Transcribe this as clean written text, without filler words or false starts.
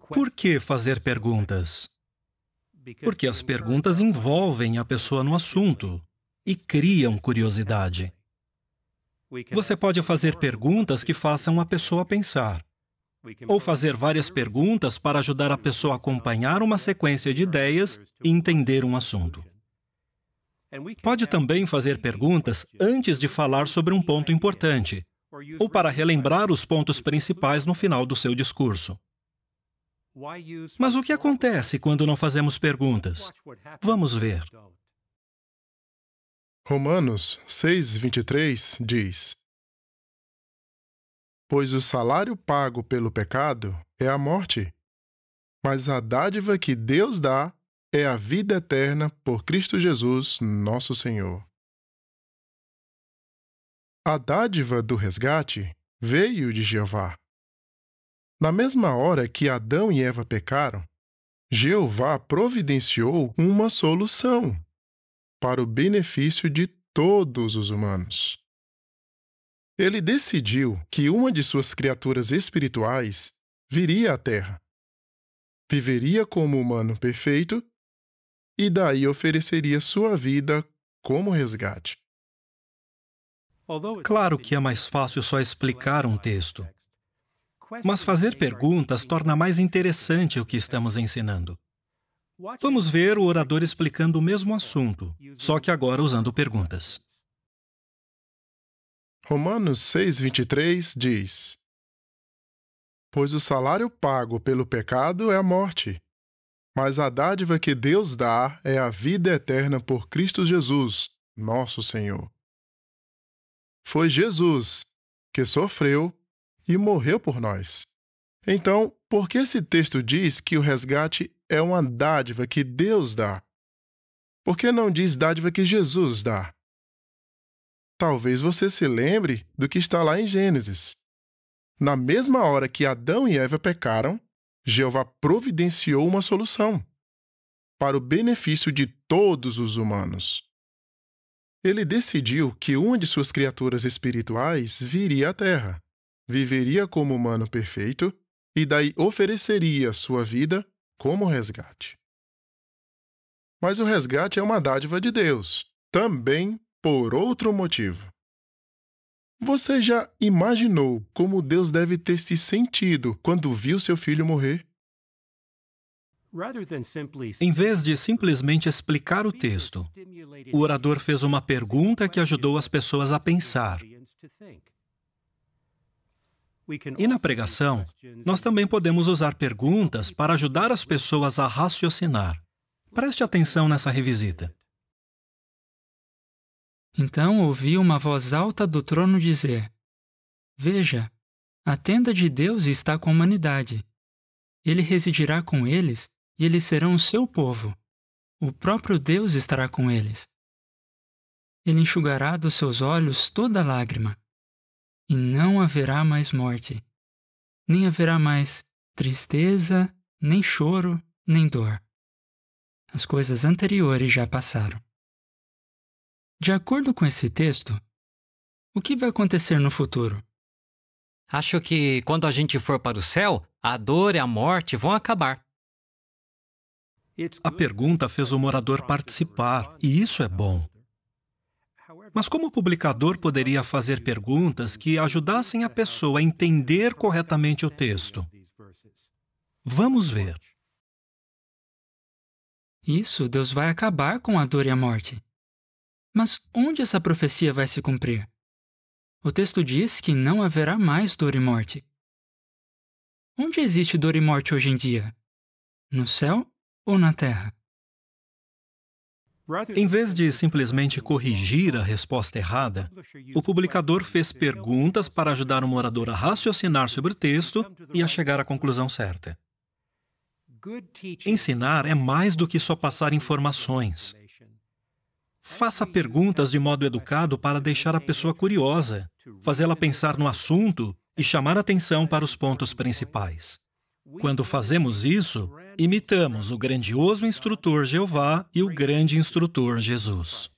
Por que fazer perguntas? Porque as perguntas envolvem a pessoa no assunto e criam curiosidade. Você pode fazer perguntas que façam a pessoa pensar, ou fazer várias perguntas para ajudar a pessoa a acompanhar uma sequência de ideias e entender um assunto. Pode também fazer perguntas antes de falar sobre um ponto importante, ou para relembrar os pontos principais no final do seu discurso. Mas o que acontece quando não fazemos perguntas? Vamos ver. Romanos 6:23 diz: Pois o salário pago pelo pecado é a morte, mas a dádiva que Deus dá é a vida eterna por Cristo Jesus, nosso Senhor. A dádiva do resgate veio de Jeová. Na mesma hora que Adão e Eva pecaram, Jeová providenciou uma solução para o benefício de todos os humanos. Ele decidiu que uma de suas criaturas espirituais viria à Terra, viveria como humano perfeito e daí ofereceria sua vida como resgate. Claro que é mais fácil só explicar um texto, mas fazer perguntas torna mais interessante o que estamos ensinando. Vamos ver o orador explicando o mesmo assunto, só que agora usando perguntas. Romanos 6:23 diz: Pois o salário pago pelo pecado é a morte, mas a dádiva que Deus dá é a vida eterna por Cristo Jesus, nosso Senhor. Foi Jesus que sofreu e morreu por nós. Então, por que esse texto diz que o resgate é uma dádiva que Deus dá? Por que não diz dádiva que Jesus dá? Talvez você se lembre do que está lá em Gênesis. Na mesma hora que Adão e Eva pecaram, Jeová providenciou uma solução para o benefício de todos os humanos. Ele decidiu que uma de suas criaturas espirituais viria à Terra, viveria como humano perfeito e daí ofereceria sua vida como resgate. Mas o resgate é uma dádiva de Deus, também por outro motivo. Você já imaginou como Deus deve ter se sentido quando viu seu filho morrer? Em vez de simplesmente explicar o texto, o orador fez uma pergunta que ajudou as pessoas a pensar. E na pregação, nós também podemos usar perguntas para ajudar as pessoas a raciocinar. Preste atenção nessa revisita. Então ouvi uma voz alta do trono dizer: Veja, a tenda de Deus está com a humanidade. Ele residirá com eles e eles serão o seu povo. O próprio Deus estará com eles. Ele enxugará dos seus olhos toda lágrima. E não haverá mais morte. Nem haverá mais tristeza, nem choro, nem dor. As coisas anteriores já passaram. De acordo com esse texto, o que vai acontecer no futuro? Acho que quando a gente for para o céu, a dor e a morte vão acabar. A pergunta fez o orador participar, e isso é bom. Mas como o publicador poderia fazer perguntas que ajudassem a pessoa a entender corretamente o texto? Vamos ver. Isso, Deus vai acabar com a dor e a morte. Mas onde essa profecia vai se cumprir? O texto diz que não haverá mais dor e morte. Onde existe dor e morte hoje em dia? No céu ou na terra? Em vez de simplesmente corrigir a resposta errada, o publicador fez perguntas para ajudar o orador a raciocinar sobre o texto e a chegar à conclusão certa. Ensinar é mais do que só passar informações. Faça perguntas de modo educado para deixar a pessoa curiosa, fazê-la pensar no assunto e chamar atenção para os pontos principais. Quando fazemos isso, imitamos o grandioso instrutor Jeová e o grande instrutor Jesus.